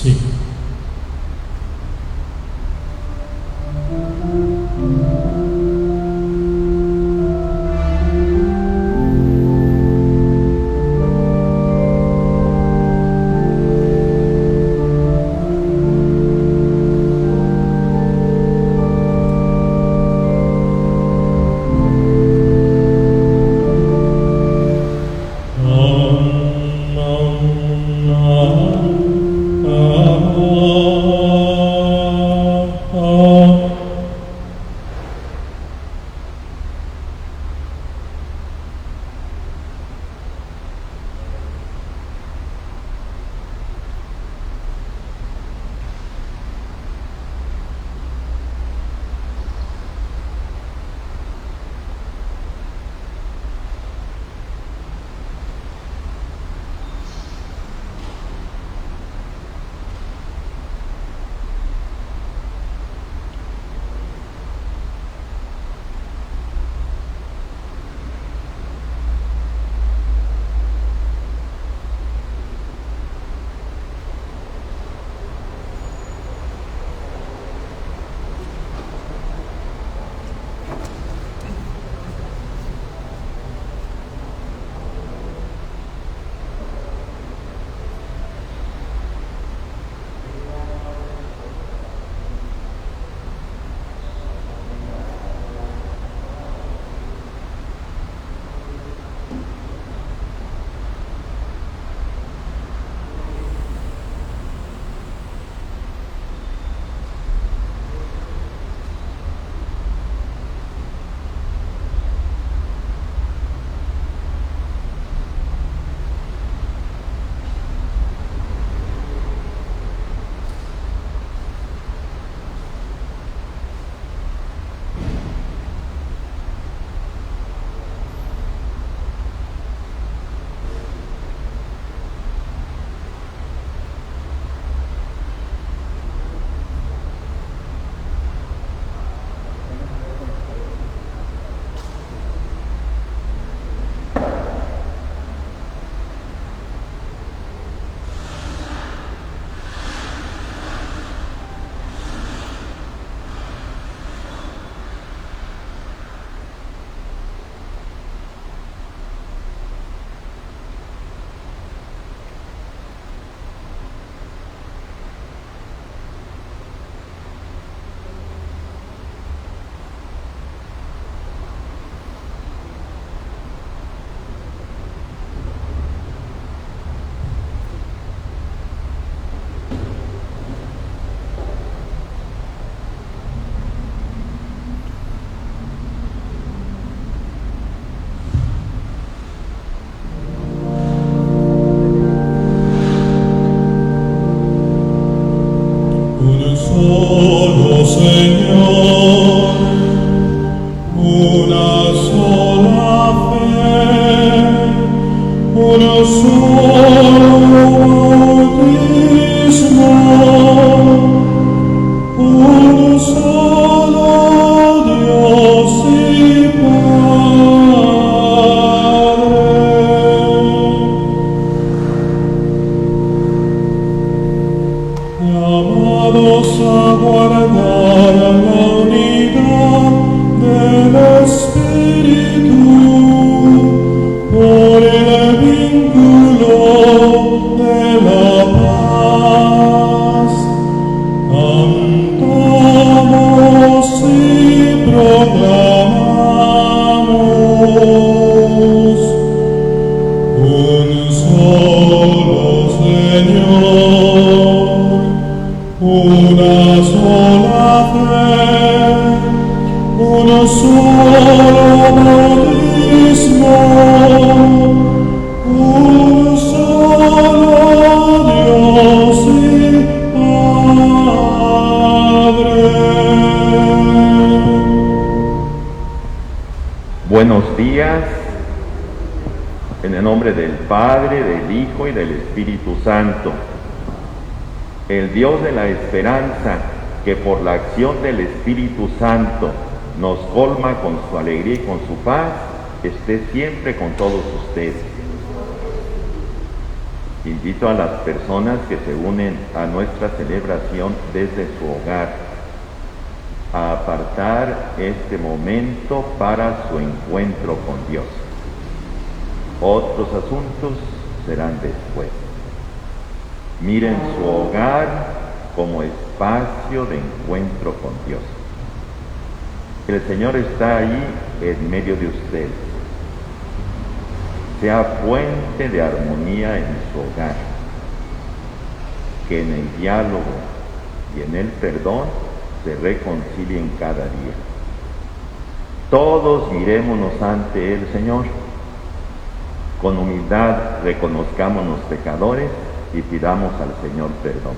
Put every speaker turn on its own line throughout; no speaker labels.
Sí. Solo Señor, una sola fe, uno solo bautismo, uno solo Dios y Padre, llamados a guardar la unidad del Espíritu por el vínculo de la paz. Cantamos y proclamamos un solo Señor, una sola fe, uno solo bautismo, uno solo Dios y Padre.
Buenos días, en el nombre del Padre, del Hijo y del Espíritu Santo. El Dios de la esperanza, que por la acción del Espíritu Santo nos colma con su alegría y con su paz, esté siempre con todos ustedes. Invito a las personas que se unen a nuestra celebración desde su hogar a apartar este momento para su encuentro con Dios. Otros asuntos serán después. Miren su hogar como espacio de encuentro con Dios. El Señor está ahí en medio de ustedes. Sea fuente de armonía en su hogar. Que en el diálogo y en el perdón se reconcilien cada día. Todos mirémonos ante el Señor. Con humildad reconozcámonos pecadores y pidamos al Señor perdón.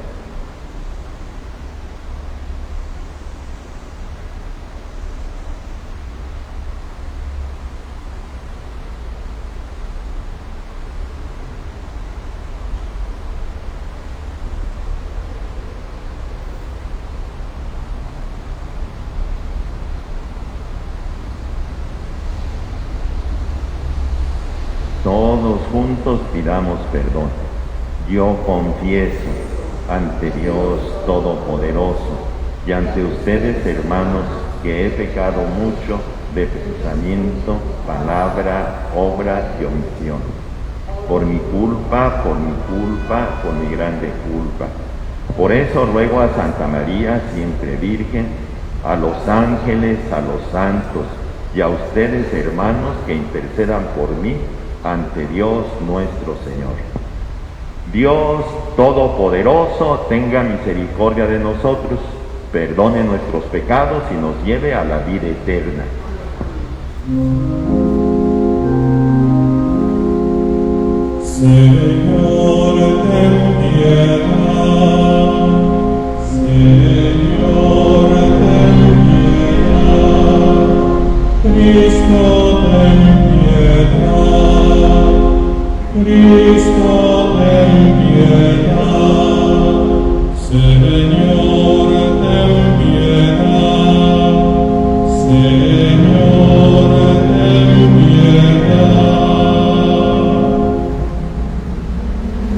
Todos juntos pidamos perdón. Yo confieso ante Dios Todopoderoso y ante ustedes, hermanos, que he pecado mucho de pensamiento, palabra, obra y omisión. Por mi culpa, por mi grande culpa. Por eso ruego a Santa María, siempre Virgen, a los ángeles, a los santos y a ustedes, hermanos, que intercedan por mí ante Dios nuestro Señor. Dios Todopoderoso tenga misericordia de nosotros, perdone nuestros pecados y nos lleve a la vida eterna.
Señor, ten piedad. Señor, ten piedad. Cristo, ten piedad. Cristo, ten piedad. Señor, ten piedad. Señor, ten piedad.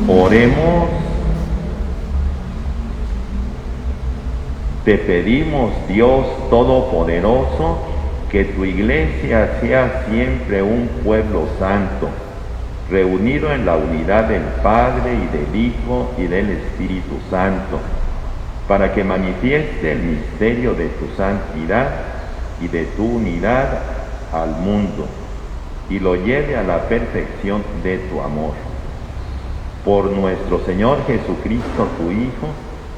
Oremos. Te pedimos, Dios Todopoderoso, que tu iglesia sea siempre un pueblo santo, reunido en la unidad del Padre y del Hijo y del Espíritu Santo, para que manifieste el misterio de tu santidad y de tu unidad al mundo, y lo lleve a la perfección de tu amor. Por nuestro Señor Jesucristo, tu Hijo,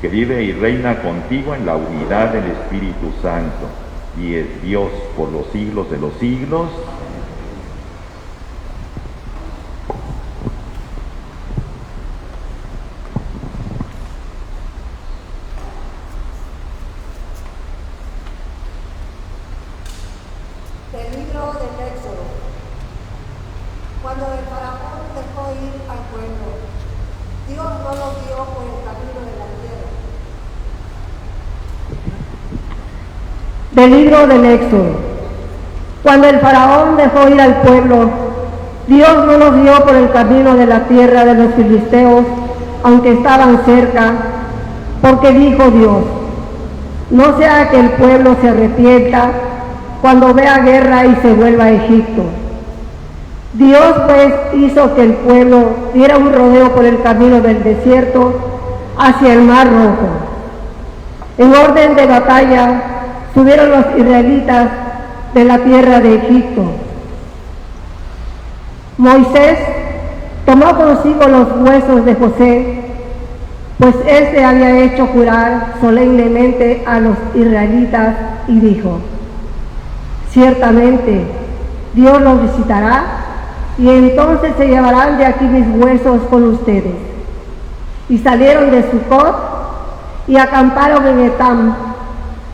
que vive y reina contigo en la unidad del Espíritu Santo, y es Dios por los siglos de los siglos.
Del libro del Éxodo. Cuando el faraón dejó ir al pueblo, Dios no lo guió por el camino de la tierra.
Del libro del Éxodo. Cuando el faraón dejó ir al pueblo, Dios no los guió por el camino de la tierra de los filisteos, aunque estaban cerca, porque dijo Dios: no sea que el pueblo se arrepienta cuando vea guerra y se vuelva a Egipto. Dios pues hizo que el pueblo diera un rodeo por el camino del desierto hacia el Mar Rojo. En orden de batalla subieron los israelitas de la tierra de Egipto. Moisés tomó consigo los huesos de José, pues éste había hecho jurar solemnemente a los israelitas, y dijo: ciertamente Dios los visitará, y entonces se llevarán de aquí mis huesos con ustedes. Y salieron de Sucot y acamparon en Etam,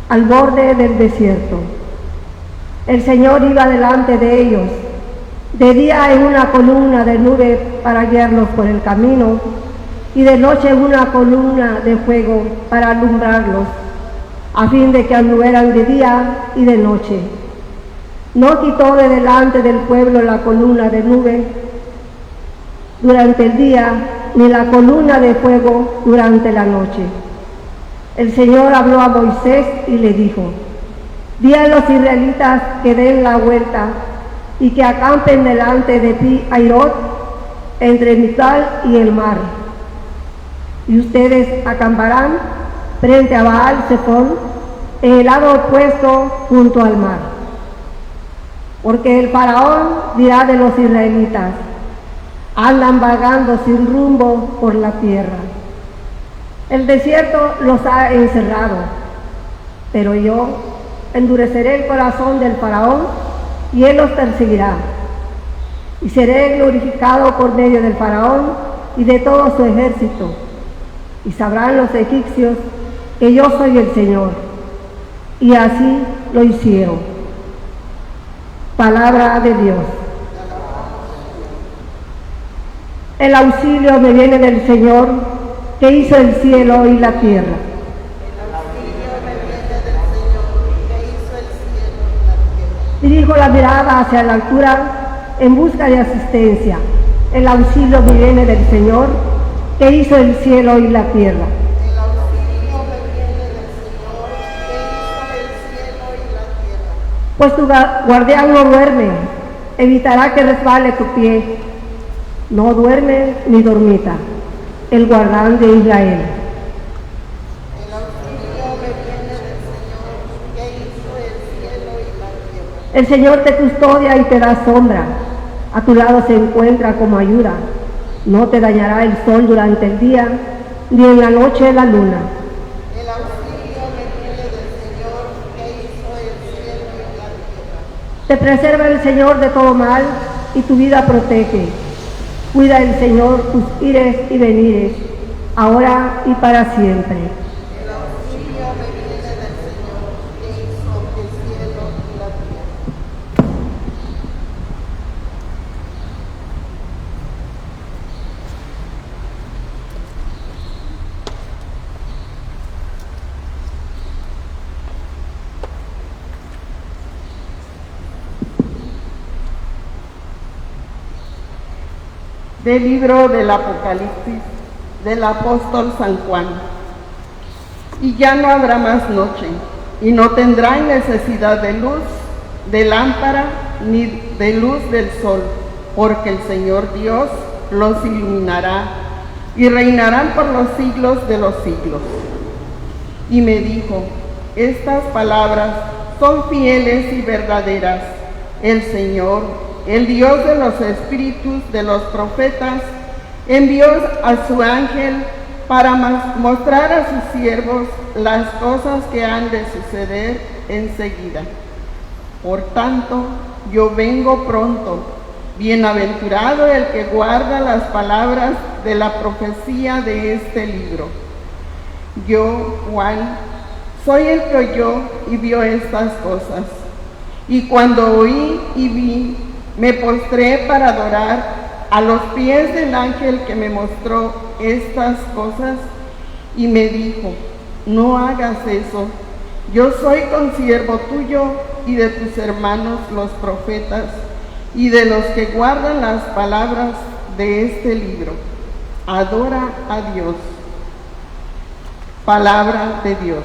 al borde del desierto. El Señor iba delante de ellos, de día en una columna de nube para guiarlos por el camino, y de noche en una columna de fuego para alumbrarlos, a fin de que anduvieran de día y de noche. No quitó de delante del pueblo la columna de nube durante el día, ni la columna de fuego durante la noche. El Señor habló a Moisés y le dijo: di a los israelitas que den la vuelta y que acampen delante de Pi-Hairot, entre Migdal y el mar. Y ustedes acamparán frente a Baal-Zephón, en el lado opuesto junto al mar. Porque el faraón dirá de los israelitas: andan vagando sin rumbo por la tierra. El desierto los ha encerrado, pero yo endureceré el corazón del faraón y él los perseguirá. Y seré glorificado por medio del faraón y de todo su ejército. Y sabrán los egipcios que yo soy el Señor. Y así lo hicieron. Palabra de Dios. El auxilio me viene del Señor, que hizo el cielo y la tierra. Dirijo la mirada hacia la altura en busca de asistencia. El auxilio me viene del Señor, que hizo el cielo y la tierra.
El auxilio me viene del Señor, que hizo el cielo y la tierra.
Pues tu guardián no duerme, evitará que resbale tu pie. No duerme ni dormita, el guardián de Israel.
El auxilio me viene del Señor, que hizo el cielo y la tierra.
El Señor te custodia y te da sombra. A tu lado se encuentra como ayuda. No te dañará el sol durante el día, ni en la noche la luna.
El auxilio me viene del Señor, que hizo el cielo y la tierra.
Te preserva el Señor de todo mal y tu vida protege. Cuida el Señor tus ires y venires, ahora y para siempre.
El auxilio me viene del Señor, que hizo el cielo y la tierra.
Del libro del Apocalipsis del apóstol San Juan. Y ya no habrá más noche, y no tendrán necesidad de luz, de lámpara, ni de luz del sol, porque el Señor Dios los iluminará, y reinarán por los siglos de los siglos. Y me dijo: estas palabras son fieles y verdaderas. El Señor, el Dios de los espíritus de los profetas, envió a su ángel para mostrar a sus siervos las cosas que han de suceder enseguida. Por tanto, yo vengo pronto. Bienaventurado el que guarda las palabras de la profecía de este libro. Yo, Juan, soy el que oyó y vio estas cosas. Y cuando oí y vi, me postré para adorar a los pies del ángel que me mostró estas cosas, y me dijo: no hagas eso, yo soy consiervo tuyo y de tus hermanos los profetas, y de los que guardan las palabras de este libro. Adora a Dios. Palabra de Dios.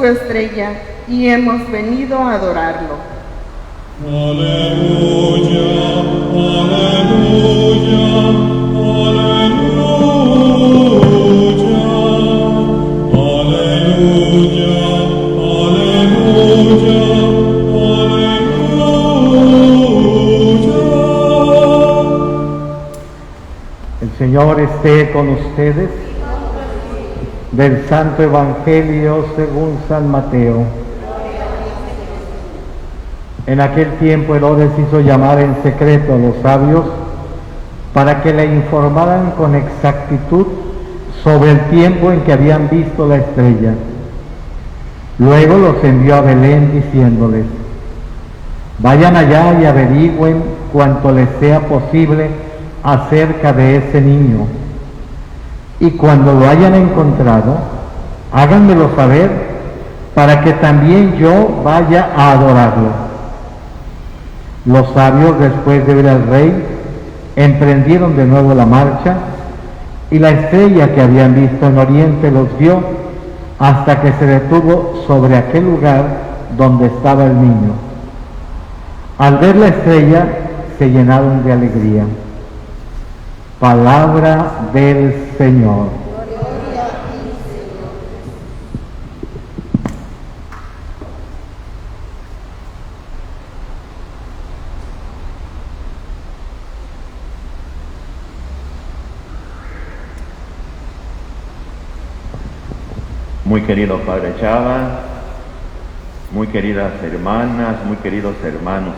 Estrella y hemos venido a adorarlo.
Aleluya, aleluya, aleluya, aleluya, aleluya, aleluya.
El Señor esté con ustedes. Del Santo Evangelio según San Mateo. En aquel tiempo Herodes hizo llamar en secreto a los sabios para que le informaran con exactitud sobre el tiempo en que habían visto la estrella. Luego los envió a Belén diciéndoles: vayan allá y averigüen cuanto les sea posible acerca de ese niño, y cuando lo hayan encontrado, háganmelo saber para que también yo vaya a adorarlo. Los sabios, después de ver al rey, emprendieron de nuevo la marcha, y la estrella que habían visto en oriente los vio hasta que se detuvo sobre aquel lugar donde estaba el niño. Al ver la estrella se llenaron de alegría. Palabra del Señor.
Gloria a ti, Señor.
Muy querido Padre Chava, muy queridas hermanas, muy queridos hermanos,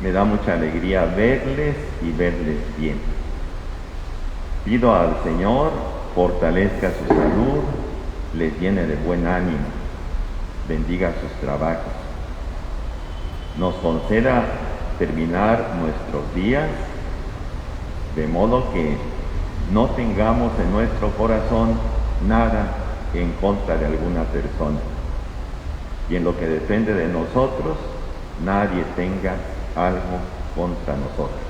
me da mucha alegría verles y verles bien. Pido al Señor fortalezca su salud, les llene de buen ánimo, bendiga sus trabajos, nos conceda terminar nuestros días de modo que no tengamos en nuestro corazón nada en contra de alguna persona, y en lo que depende de nosotros nadie tenga algo contra nosotros.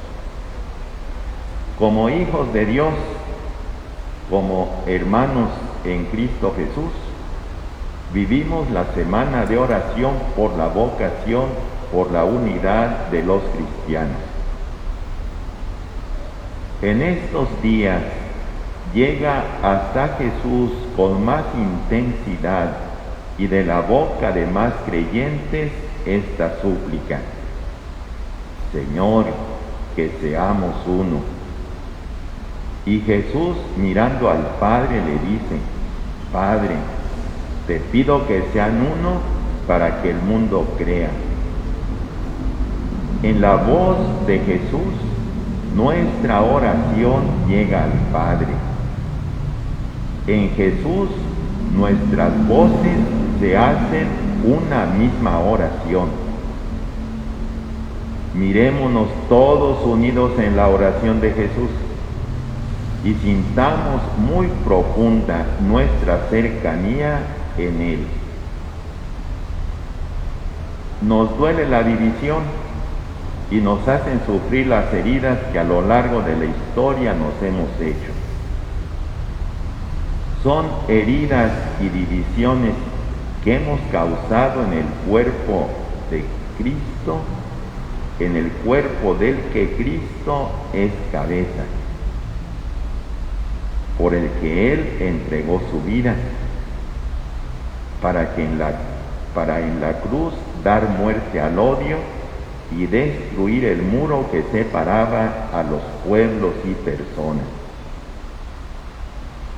Como hijos de Dios, como hermanos en Cristo Jesús, vivimos la semana de oración por la vocación, por la unidad de los cristianos. En estos días llega hasta Jesús con más intensidad y de la boca de más creyentes esta súplica: Señor, que seamos uno. Y Jesús, mirando al Padre, le dice: Padre, te pido que sean uno para que el mundo crea. En la voz de Jesús, nuestra oración llega al Padre. En Jesús, nuestras voces se hacen una misma oración. Mirémonos todos unidos en la oración de Jesús y sintamos muy profunda nuestra cercanía en Él. Nos duele la división y nos hacen sufrir las heridas que a lo largo de la historia nos hemos hecho. Son heridas y divisiones que hemos causado en el cuerpo de Cristo, en el cuerpo del que Cristo es cabeza, por el que Él entregó su vida, para en la cruz dar muerte al odio y destruir el muro que separaba a los pueblos y personas.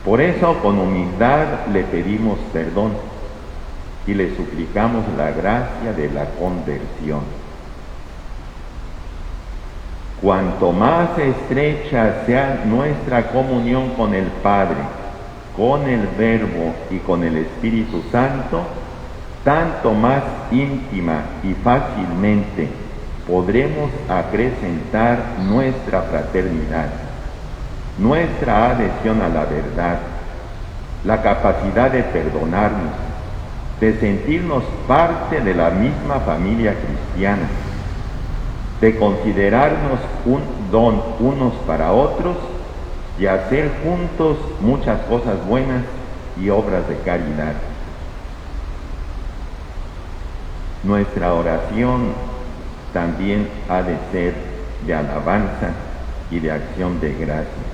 Por eso, con humildad le pedimos perdón y le suplicamos la gracia de la conversión. Cuanto más estrecha sea nuestra comunión con el Padre, con el Verbo y con el Espíritu Santo, tanto más íntima y fácilmente podremos acrecentar nuestra fraternidad, nuestra adhesión a la verdad, la capacidad de perdonarnos, de sentirnos parte de la misma familia cristiana, de considerarnos un don unos para otros y hacer juntos muchas cosas buenas y obras de caridad. Nuestra oración también ha de ser de alabanza y de acción de gracias.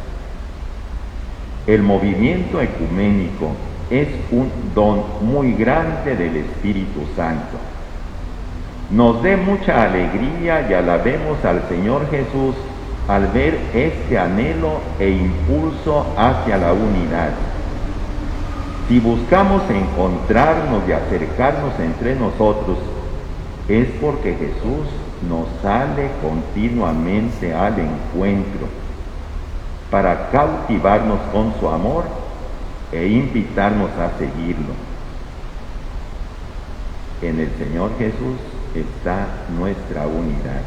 El movimiento ecuménico es un don muy grande del Espíritu Santo. Nos dé mucha alegría y alabemos al Señor Jesús al ver este anhelo e impulso hacia la unidad. Si buscamos encontrarnos y acercarnos entre nosotros, es porque Jesús nos sale continuamente al encuentro para cautivarnos con su amor e invitarnos a seguirlo. En el Señor Jesús está nuestra unidad.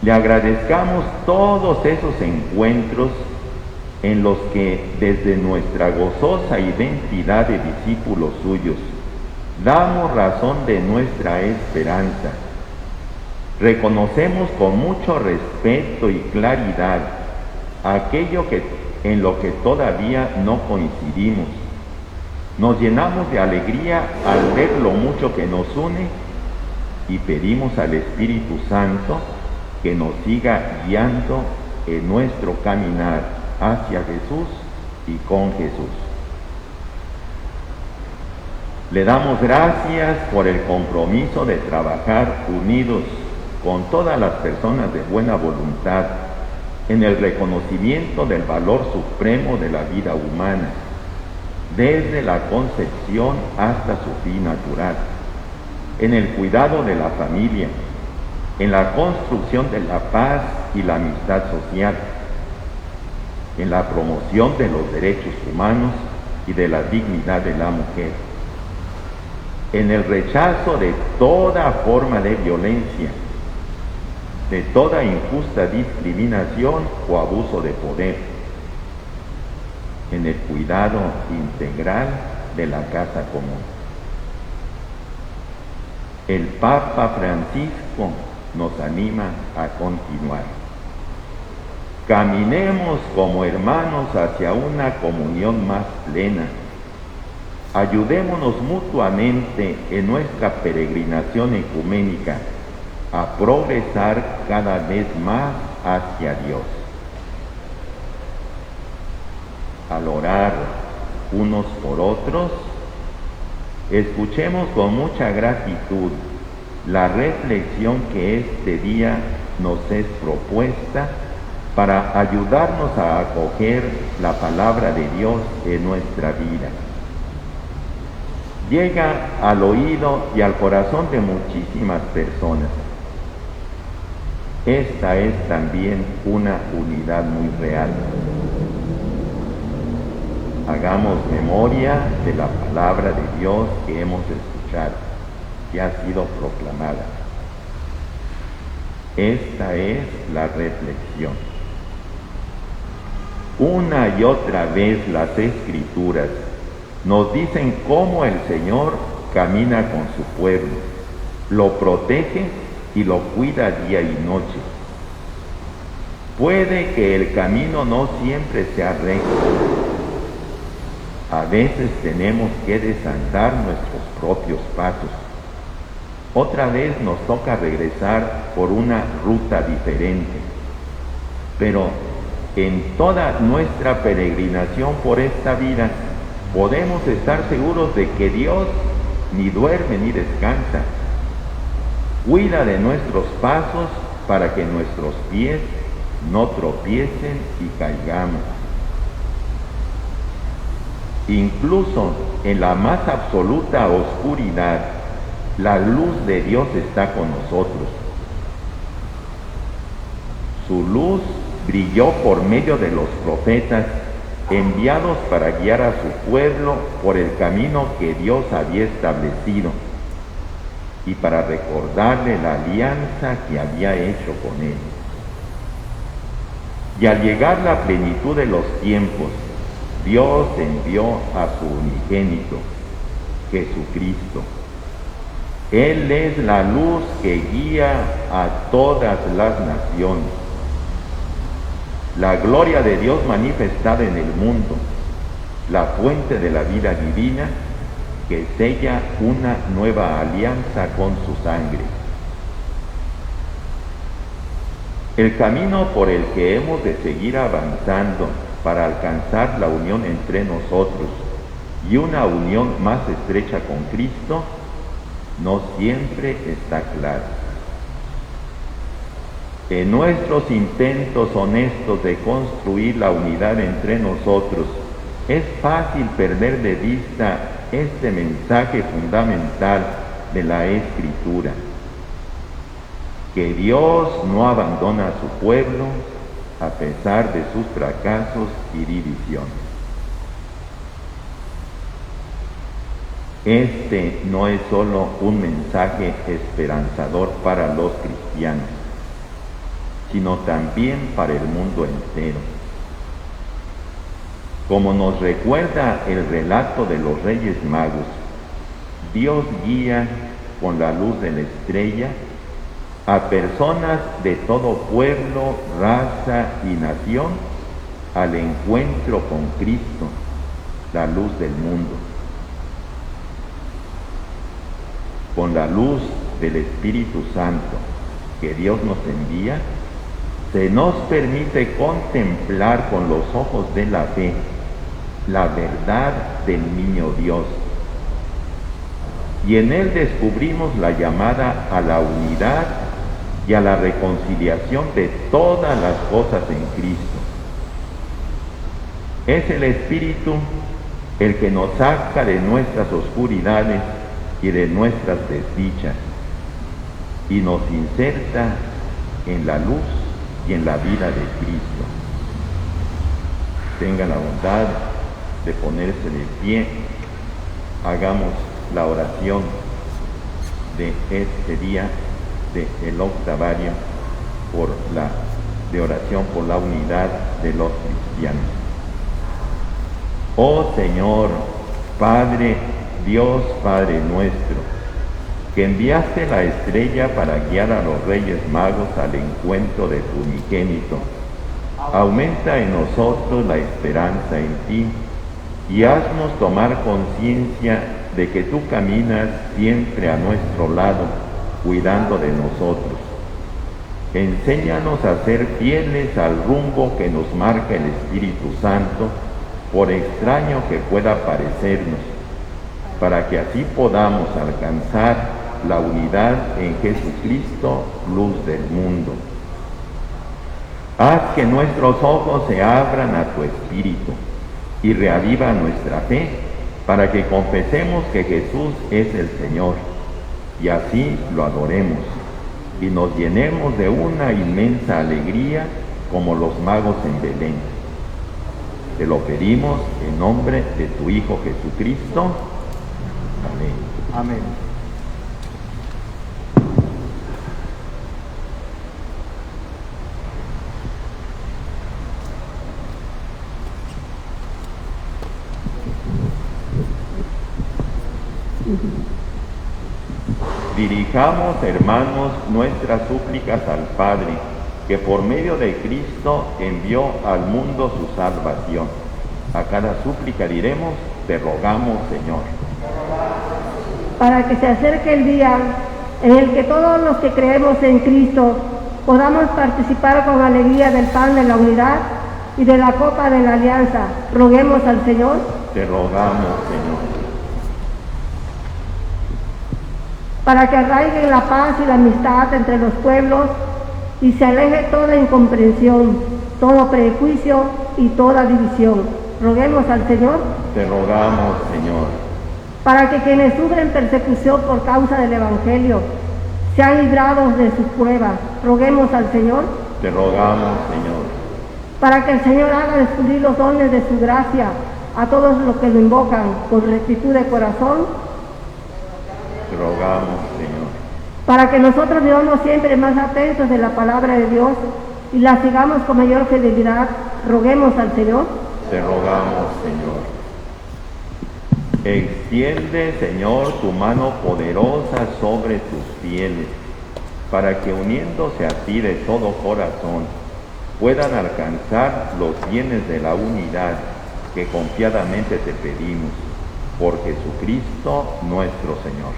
Le agradezcamos todos esos encuentros en los que desde nuestra gozosa identidad de discípulos suyos damos razón de nuestra esperanza. Reconocemos con mucho respeto y claridad aquello en lo que todavía no coincidimos. Nos llenamos de alegría al ver lo mucho que nos une y pedimos al Espíritu Santo que nos siga guiando en nuestro caminar hacia Jesús y con Jesús. Le damos gracias por el compromiso de trabajar unidos con todas las personas de buena voluntad en el reconocimiento del valor supremo de la vida humana, desde la concepción hasta su fin natural, en el cuidado de la familia, en la construcción de la paz y la amistad social, en la promoción de los derechos humanos y de la dignidad de la mujer, en el rechazo de toda forma de violencia, de toda injusta discriminación o abuso de poder, en el cuidado integral de la casa común. El Papa Francisco nos anima a continuar. Caminemos como hermanos hacia una comunión más plena. Ayudémonos mutuamente en nuestra peregrinación ecuménica a progresar cada vez más hacia Dios. Al orar unos por otros, escuchemos con mucha gratitud la reflexión que este día nos es propuesta para ayudarnos a acoger la palabra de Dios en nuestra vida. Llega al oído y al corazón de muchísimas personas. Esta es también una unidad muy real. Hagamos memoria de la palabra de Dios que hemos escuchado, que ha sido proclamada. Esta es la reflexión. Una y otra vez las Escrituras nos dicen cómo el Señor camina con su pueblo, lo protege y lo cuida día y noche. Puede que el camino no siempre sea recto. A veces tenemos que desandar nuestros propios pasos. Otra vez nos toca regresar por una ruta diferente. Pero en toda nuestra peregrinación por esta vida, podemos estar seguros de que Dios ni duerme ni descansa. Cuida de nuestros pasos para que nuestros pies no tropiecen y caigamos. Incluso en la más absoluta oscuridad, la luz de Dios está con nosotros. Su luz brilló por medio de los profetas enviados para guiar a su pueblo por el camino que Dios había establecido y para recordarle la alianza que había hecho con él. Y al llegar la plenitud de los tiempos, Dios envió a su unigénito, Jesucristo. Él es la luz que guía a todas las naciones. La gloria de Dios manifestada en el mundo, la fuente de la vida divina que sella una nueva alianza con su sangre. El camino por el que hemos de seguir avanzando para alcanzar la unión entre nosotros y una unión más estrecha con Cristo no siempre está claro. En nuestros intentos honestos de construir la unidad entre nosotros, es fácil perder de vista este mensaje fundamental de la Escritura. que Dios no abandona a su pueblo a pesar de sus fracasos y divisiones. Este no es solo un mensaje esperanzador para los cristianos, sino también para el mundo entero. Como nos recuerda el relato de los Reyes Magos, Dios guía con la luz de la estrella a personas de todo pueblo, raza y nación al encuentro con Cristo, la luz del mundo. Con la luz del Espíritu Santo que Dios nos envía, se nos permite contemplar con los ojos de la fe la verdad del niño Dios. Y en él descubrimos la llamada a la unidad y a la reconciliación de todas las cosas en Cristo. Es el Espíritu el que nos saca de nuestras oscuridades y de nuestras desdichas y nos inserta en la luz y en la vida de Cristo. Tenga la bondad de ponerse de pie. Hagamos la oración de este día del octavario de oración por la unidad de los cristianos. Oh Señor, Padre, Dios Padre nuestro, que enviaste la estrella para guiar a los Reyes Magos al encuentro de tu unigénito, aumenta en nosotros la esperanza en ti y haznos tomar conciencia de que tú caminas siempre a nuestro lado, cuidando de nosotros. Enséñanos a ser fieles al rumbo que nos marca el Espíritu Santo, por extraño que pueda parecernos, para que así podamos alcanzar la unidad en Jesucristo, luz del mundo. Haz que nuestros ojos se abran a tu Espíritu y reaviva nuestra fe, para que confesemos que Jesús es el Señor, y así lo adoremos, y nos llenemos de una inmensa alegría como los magos en Belén. Te lo pedimos en nombre de tu Hijo Jesucristo. Amén.
Amén.
Dirijamos, hermanos, nuestras súplicas al Padre, que por medio de Cristo envió al mundo su salvación. A cada súplica diremos: te rogamos, Señor.
Para que se acerque el día en el que todos los que creemos en Cristo podamos participar con alegría del pan de la unidad y de la copa de la alianza. Roguemos al Señor.
Te rogamos, Señor.
Para que arraiguen la paz y la amistad entre los pueblos y se aleje toda incomprensión, todo prejuicio y toda división. Roguemos al Señor.
Te rogamos, Señor.
Para que quienes sufren persecución por causa del Evangelio sean librados de sus pruebas. Roguemos al Señor.
Te rogamos, Señor.
Para que el Señor haga descubrir los dones de su gracia a todos los que lo invocan con rectitud de corazón.
Te rogamos, Señor.
Para que nosotros vivamos siempre más atentos de la palabra de Dios y la sigamos con mayor fidelidad. Roguemos al Señor.
Te rogamos, Señor. Extiende, Señor, tu mano poderosa sobre tus fieles, para que uniéndose a ti de todo corazón, puedan alcanzar los bienes de la unidad que confiadamente te pedimos, por Jesucristo nuestro Señor.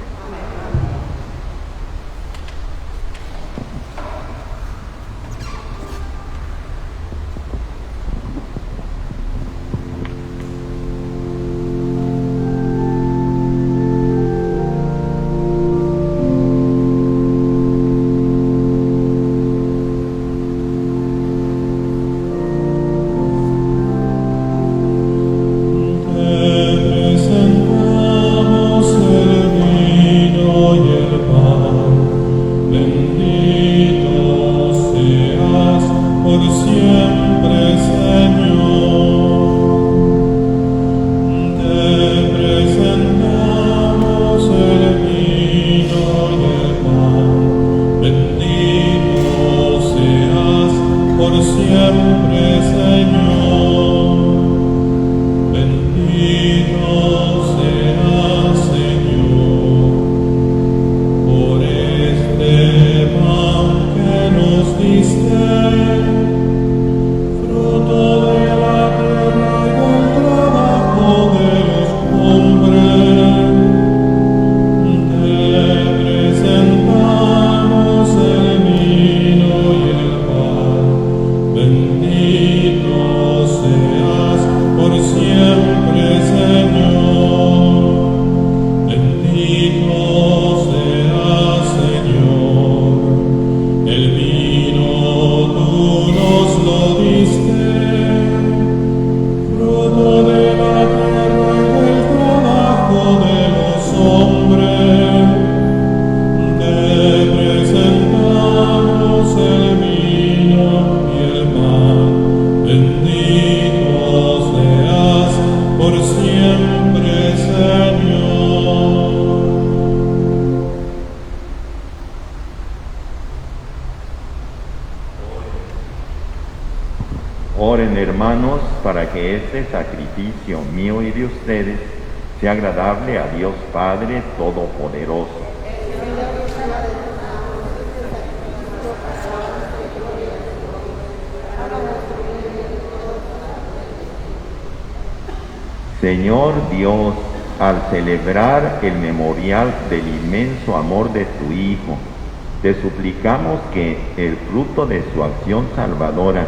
Te presentamos el por siempre, Señor. Te presentamos el vino y el pan. Bendito seas por siempre, Señor. Bendito seas, Señor, por este pan que nos diste, fruto de la tierra y del trabajo de los hombres. Te presentamos el vino y el pan. Bendito seas por siempre, Señor. Bendito seas, Señor. El vino tú nos lo diste, fruto de la tierra y del trabajo de los hombres. Te presentamos el vino y el pan. Bendito seas por siempre, Señor.
Oren, hermanos, para que este sacrificio mío y de ustedes sea agradable a Dios Padre Todopoderoso. Señor Dios, al celebrar el memorial del inmenso amor de tu Hijo, te suplicamos que el fruto de su acción salvadora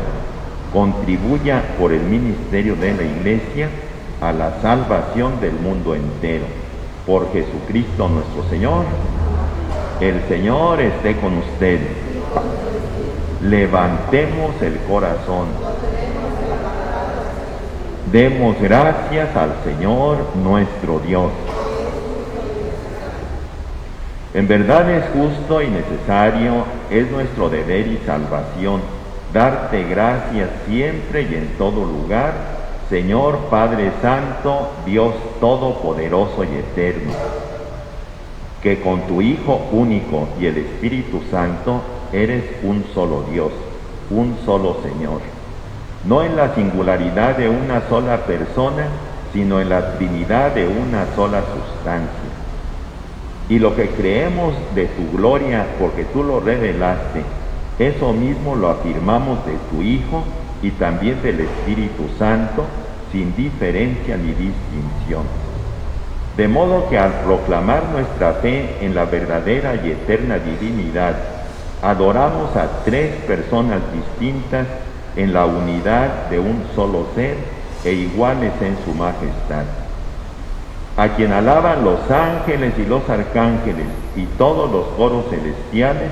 contribuya por el ministerio de la Iglesia a la salvación del mundo entero. Por Jesucristo nuestro Señor. El Señor esté con ustedes. Levantemos el corazón. Demos gracias al Señor nuestro Dios. En verdad es justo y necesario, es nuestro deber y salvación, darte gracias siempre y en todo lugar, Señor Padre Santo, Dios Todopoderoso y Eterno, que con tu Hijo único y el Espíritu Santo eres un solo Dios, un solo Señor, no en la singularidad de una sola persona, sino en la Trinidad de una sola sustancia. Y lo que creemos de tu gloria, porque tú lo revelaste, eso mismo lo afirmamos de tu Hijo y también del Espíritu Santo, sin diferencia ni distinción. De modo que al proclamar nuestra fe en la verdadera y eterna divinidad, adoramos a tres personas distintas en la unidad de un solo ser e iguales en su majestad, a quien alaban los ángeles y los arcángeles y todos los coros celestiales,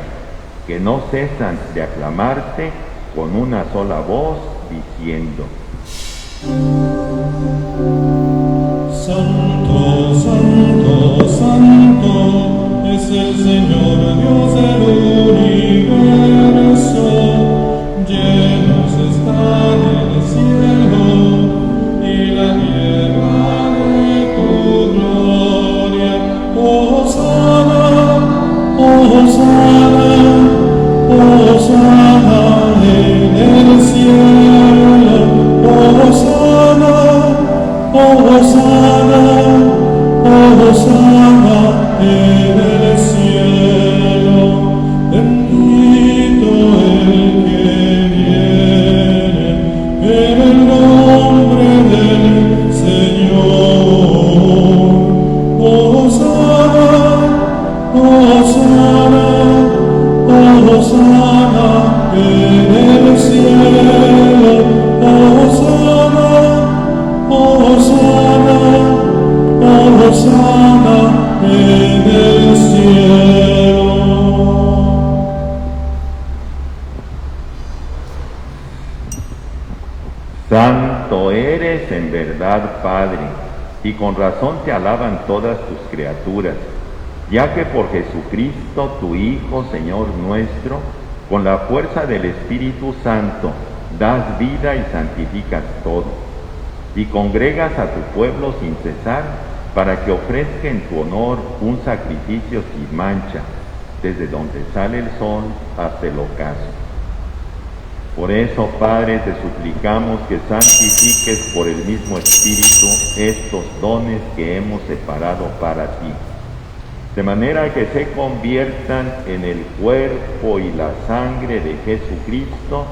que no cesan de aclamarte con una sola voz, diciendo:
Santo, Santo, Santo es el Señor Dios del universo, llenos están el cielo y la tierra de tu gloria. Hosana, Hosana, Hosana en el cielo. Hosana, Hosana, Hosana en el cielo. Bendito el que viene en el nombre del Señor. Hosana, Hosana, Hosana en el cielo. Hosana, Hosana, Hosana en el cielo.
Santo eres en verdad, Padre, y con razón te alaban todas tus criaturas, ya que por Jesucristo, tu Hijo, Señor nuestro, con la fuerza del Espíritu Santo, das vida y santificas todo, y congregas a tu pueblo sin cesar, para que ofrezca en tu honor un sacrificio sin mancha, desde donde sale el sol hasta el ocaso. Por eso, Padre, te suplicamos que santifiques por el mismo Espíritu estos dones que hemos separado para ti, de manera que se conviertan en el cuerpo y la sangre de Jesucristo,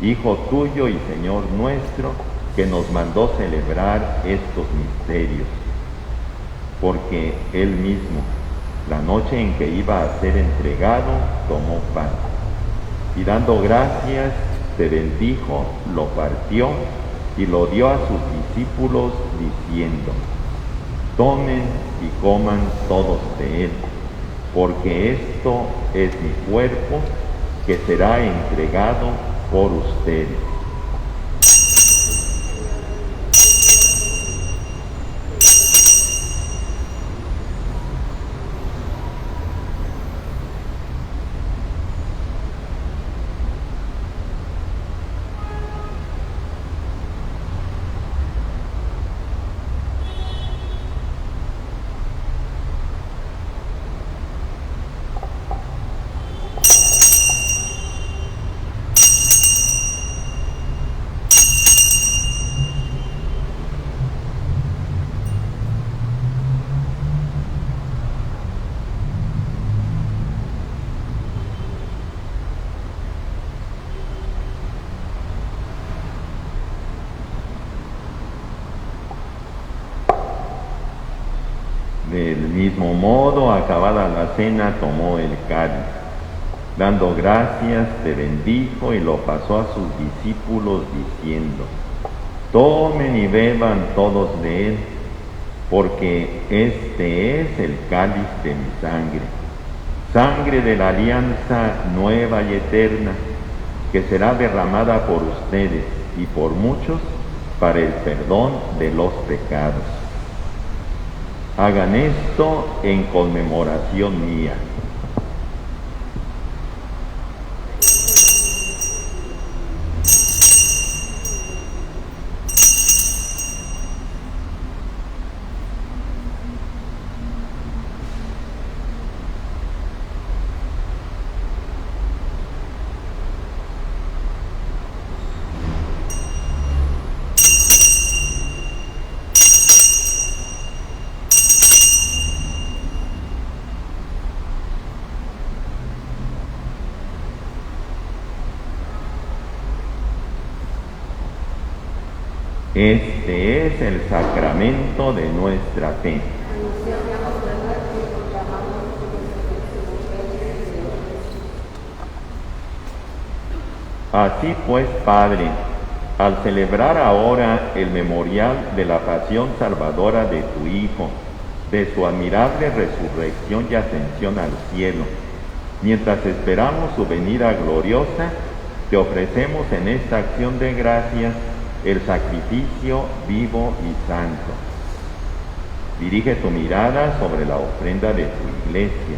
Hijo tuyo y Señor nuestro, que nos mandó celebrar estos misterios. Porque Él mismo, la noche en que iba a ser entregado, tomó pan, y dando gracias, te bendijo, lo partió y lo dio a sus discípulos, diciendo: tomen y coman todos de él, porque esto es mi cuerpo, que será entregado por ustedes. Del mismo modo, acabada la cena, tomó el cáliz. Dando gracias, te bendijo y lo pasó a sus discípulos, diciendo: tomen y beban todos de él, porque este es el cáliz de mi sangre, sangre de la alianza nueva y eterna, que será derramada por ustedes y por muchos para el perdón de los pecados. Hagan esto en conmemoración mía. Este es el sacramento de nuestra fe. Así pues, Padre, al celebrar ahora el memorial de la pasión salvadora de tu Hijo, de su admirable resurrección y ascensión al cielo, mientras esperamos su venida gloriosa, te ofrecemos en esta acción de gracias el sacrificio vivo y santo. Dirige tu mirada sobre la ofrenda de tu iglesia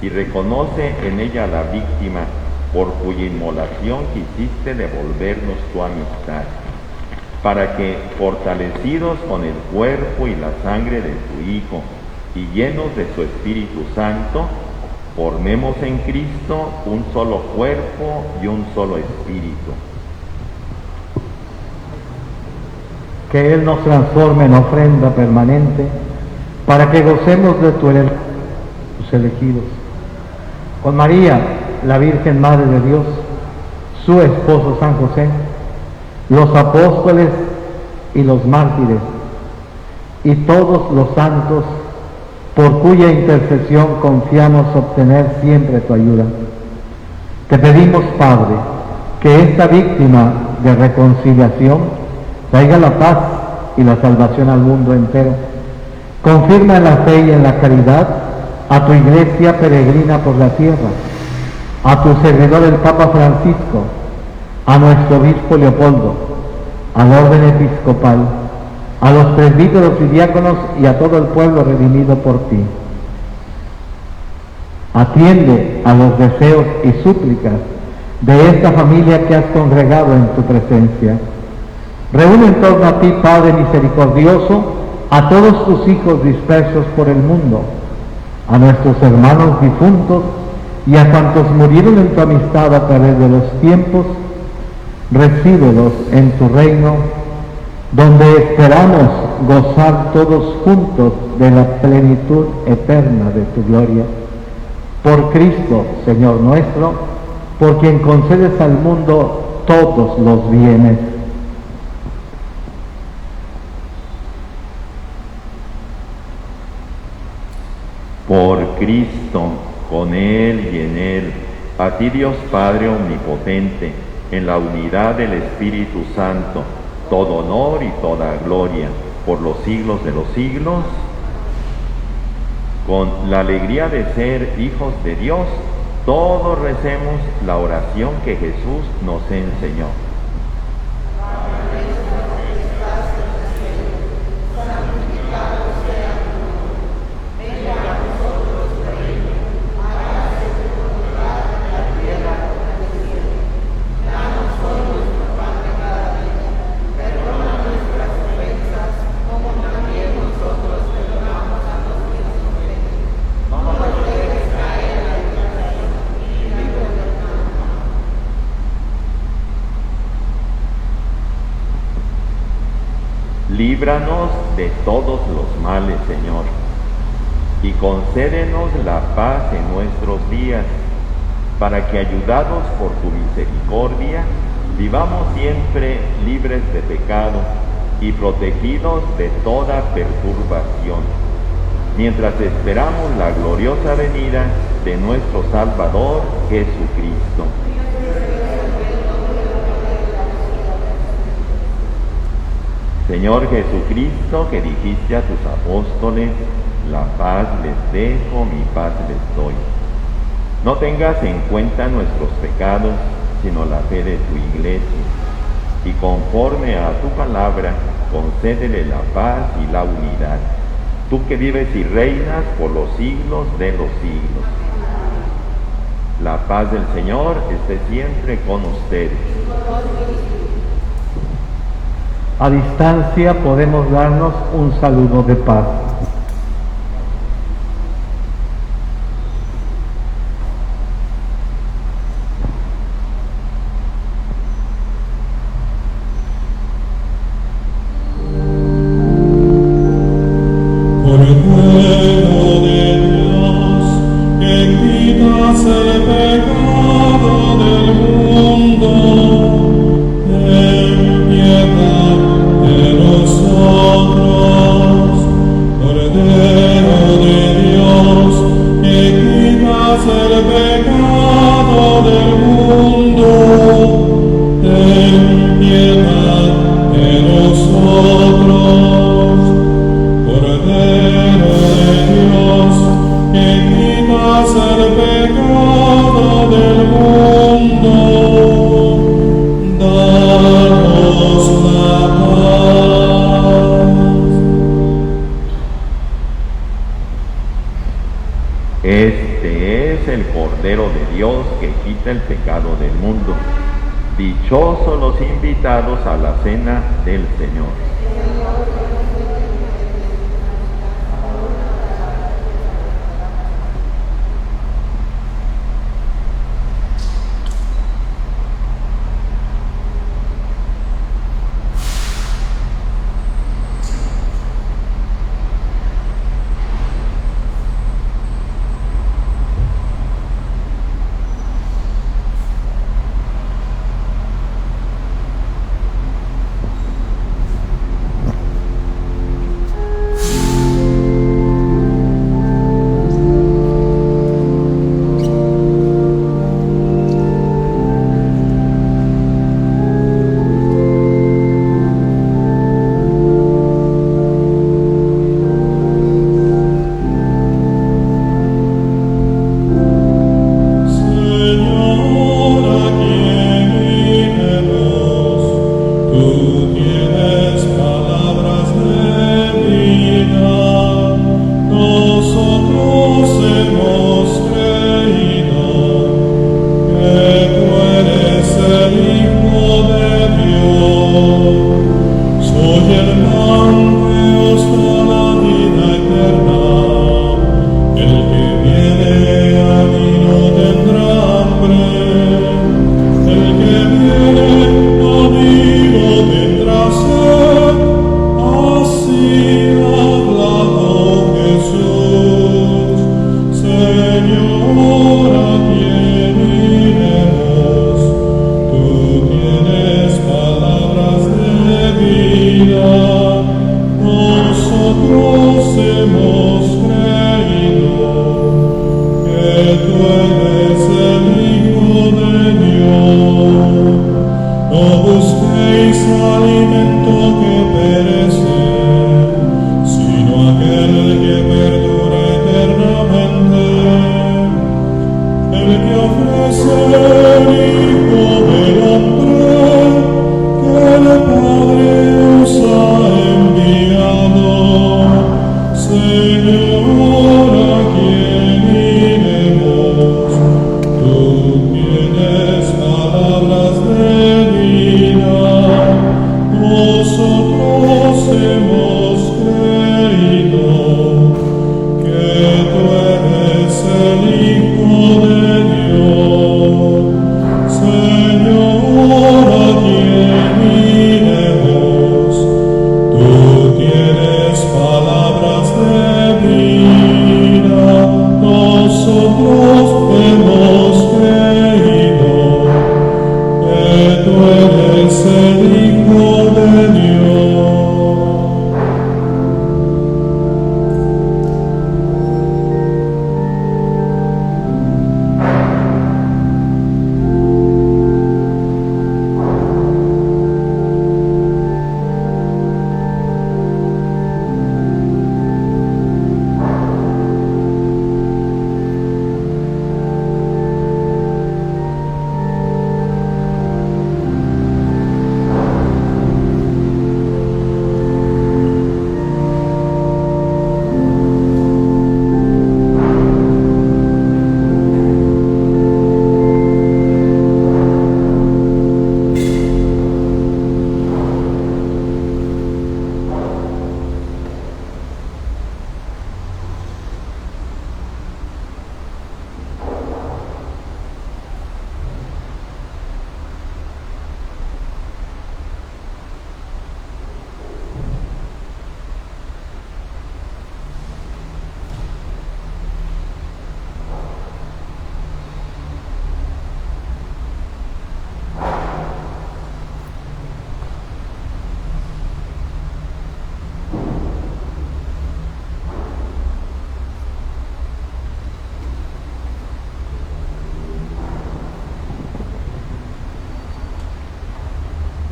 y reconoce en ella la víctima por cuya inmolación quisiste devolvernos tu amistad, para que, fortalecidos con el cuerpo y la sangre de tu Hijo y llenos de su Espíritu Santo, formemos en Cristo un solo cuerpo y un solo espíritu.
Que Él nos transforme en ofrenda permanente, para que gocemos de tus elegidos. Con María, la Virgen Madre de Dios, su esposo San José, los apóstoles y los mártires, y todos los santos, por cuya intercesión confiamos obtener siempre tu ayuda. Te pedimos, Padre, que esta víctima de reconciliación traiga la paz y la salvación al mundo entero. Confirma en la fe y en la caridad a tu iglesia peregrina por la tierra, a tu servidor el Papa Francisco, a nuestro obispo Leopoldo, al orden episcopal, a los presbíteros y diáconos y a todo el pueblo redimido por ti. Atiende a los deseos y súplicas de esta familia que has congregado en tu presencia. Reúne en torno a ti, Padre misericordioso, a todos tus hijos dispersos por el mundo, a nuestros hermanos difuntos y a cuantos murieron en tu amistad a través de los tiempos. Recíbelos en tu reino, donde esperamos gozar todos juntos de la plenitud eterna de tu gloria. Por Cristo, Señor nuestro, por quien concedes al mundo todos los bienes.
Por Cristo, con Él y en Él, a ti Dios Padre Omnipotente, en la unidad del Espíritu Santo, todo honor y toda gloria, por los siglos de los siglos. Con la alegría de ser hijos de Dios, todos recemos la oración que Jesús nos enseñó. Líbranos de todos los males, Señor, y concédenos la paz en nuestros días, para que, ayudados por tu misericordia, vivamos siempre libres de pecado y protegidos de toda perturbación, mientras esperamos la gloriosa venida de nuestro Salvador Jesucristo. Señor Jesucristo, que dijiste a tus apóstoles, la paz les dejo, mi paz les doy. No tengas en cuenta nuestros pecados, sino la fe de tu Iglesia, y conforme a tu palabra, concédele la paz y la unidad, tú que vives y reinas por los siglos de los siglos. La paz del Señor esté siempre con ustedes.
A distancia podemos darnos un saludo de paz.
Por el fuego de Dios, que quitas el pecado del mundo, ten piedad de nosotros. Cordero de Dios, que quitas el pecado del mundo, ten piedad de nosotros. Cordero de Dios, que quitas el pecado del mundo, danos la paz.
Este es el Cordero de Dios que quita el pecado del mundo. Dichosos los invitados a la cena del Señor.
alimento que perece, sino aquel que perdura eternamente, el que ofrece el Hijo del Hombre, que el Padre os ha enviado. Señor, ¿a quién iremos? Tú tienes palabras de vida. Nosotros hemos creído que tú eres el Hijo de Dios. Señor, ¿a quién iremos? Tú tienes palabras de vida. Nosotros hemos creído que tú eres el Hijo de Dios.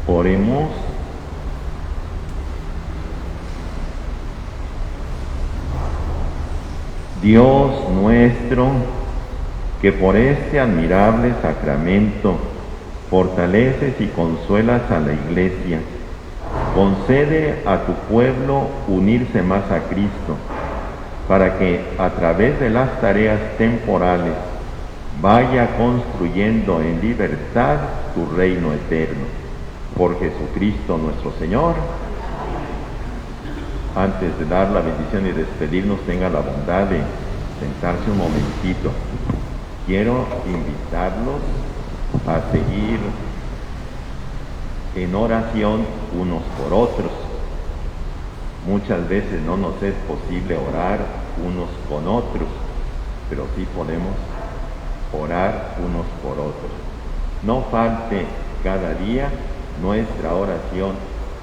Oremos. Dios nuestro, que por este admirable sacramento fortaleces y consuelas a la Iglesia, concede a tu pueblo unirse más a Cristo, para que a través de las tareas temporales vaya construyendo en libertad tu reino eterno. Por Jesucristo nuestro Señor. Antes de dar la bendición y despedirnos, tenga la bondad de sentarse un momentito. Quiero invitarlos a seguir en oración unos por otros. Muchas veces no nos es posible orar unos con otros, pero sí podemos orar unos por otros. No falte cada día nuestra oración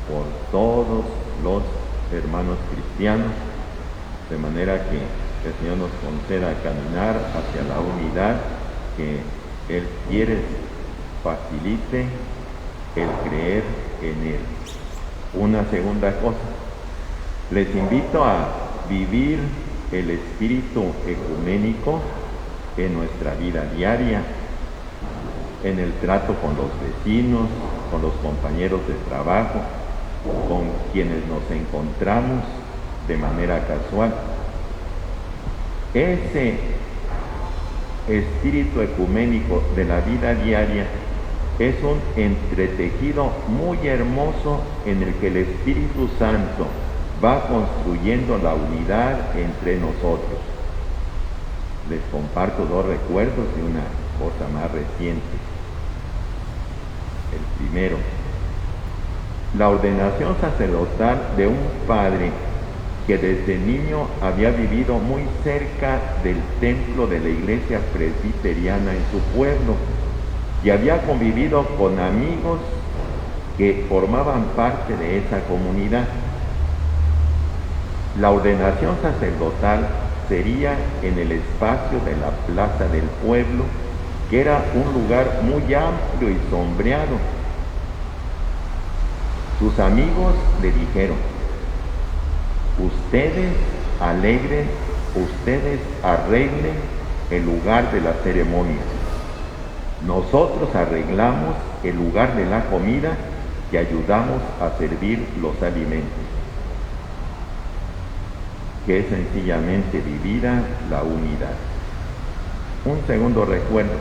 por todos los hermanos cristianos, de manera que el Señor nos conceda caminar hacia la unidad que Él quiere, facilite el creer en Él. Una segunda cosa, les invito a vivir el espíritu ecuménico en nuestra vida diaria, en el trato con los vecinos, con los compañeros de trabajo, con quienes nos encontramos de manera casual. Ese espíritu ecuménico de la vida diaria es un entretejido muy hermoso en el que el Espíritu Santo va construyendo la unidad entre nosotros. Les comparto dos recuerdos de una cosa más reciente. El primero, la ordenación sacerdotal de un padre que desde niño había vivido muy cerca del templo de la iglesia presbiteriana en su pueblo y había convivido con amigos que formaban parte de esa comunidad. La ordenación sacerdotal sería en el espacio de la plaza del pueblo, que era un lugar muy amplio y sombreado. Sus amigos le dijeron: ustedes alegren, ustedes arreglen el lugar de la ceremonia. Nosotros arreglamos el lugar de la comida y ayudamos a servir los alimentos. Que es sencillamente vivida la unidad. Un segundo recuerdo.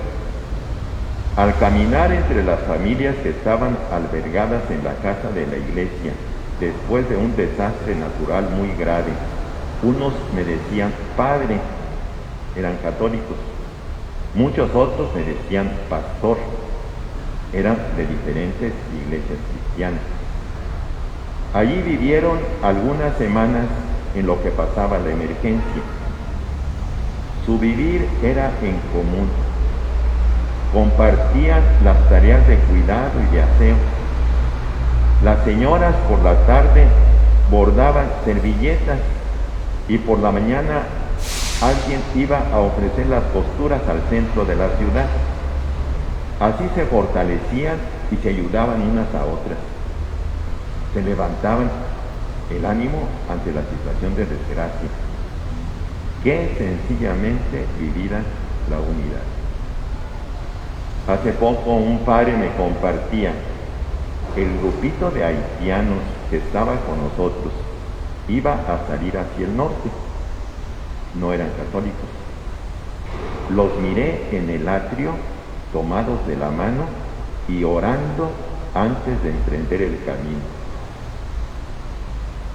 Al caminar entre las familias que estaban albergadas en la casa de la iglesia, después de un desastre natural muy grave, unos me decían padre, eran católicos. Muchos otros me decían pastor, eran de diferentes iglesias cristianas. Allí vivieron algunas semanas en lo que pasaba la emergencia. Su vivir era en común. Compartían las tareas de cuidado y de aseo. Las señoras por la tarde bordaban servilletas y por la mañana alguien iba a ofrecer las costuras al centro de la ciudad. Así se fortalecían y se ayudaban unas a otras. Se levantaban el ánimo ante la situación de desgracia. Qué sencillamente vivida la unidad. Hace poco un padre me compartía: el grupito de haitianos que estaba con nosotros iba a salir hacia el norte. No eran católicos. Los miré en el atrio tomados de la mano y orando antes de emprender el camino.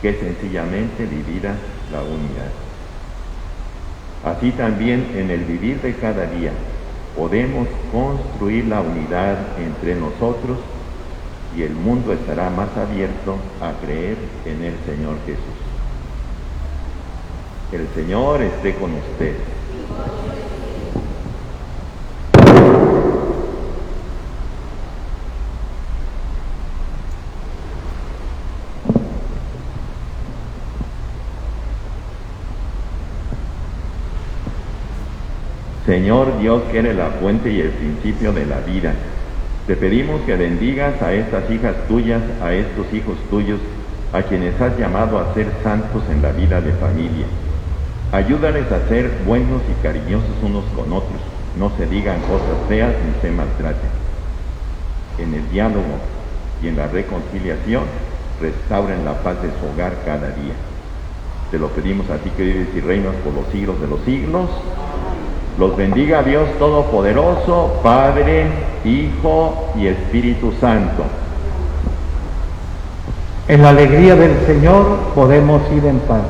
Qué sencillamente vivida la unidad. Así también en el vivir de cada día podemos construir la unidad entre nosotros y el mundo estará más abierto a creer en el Señor Jesús. El Señor esté con ustedes. Señor Dios, que eres la fuente y el principio de la vida, te pedimos que bendigas a estas hijas tuyas, a estos hijos tuyos, a quienes has llamado a ser santos en la vida de familia. Ayúdales a ser buenos y cariñosos unos con otros, no se digan cosas feas ni se maltraten. En el diálogo y en la reconciliación, restauren la paz de su hogar cada día. Te lo pedimos a ti que vives y reinas por los siglos de los siglos. Los bendiga Dios Todopoderoso, Padre, Hijo y Espíritu Santo.
En la alegría del Señor podemos ir en paz.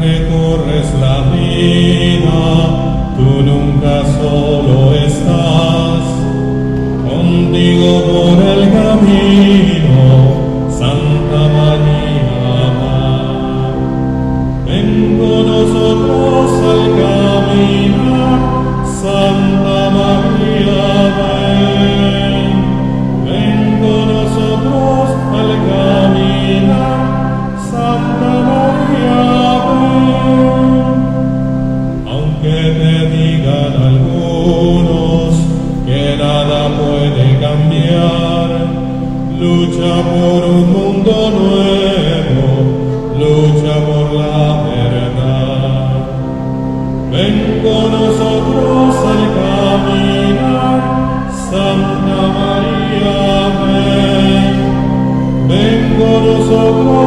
Recorres la vida, tú nunca solo estás, contigo por el camino, Santa María va. Ven con nosotros al caminar, Santa María ven. Ven con nosotros al caminar, Santa María ven. Aunque te digan algunos que nada puede cambiar, lucha por un mundo nuevo, lucha por la verdad. Ven con nosotros al caminar, Santa María ven. Ven con nosotros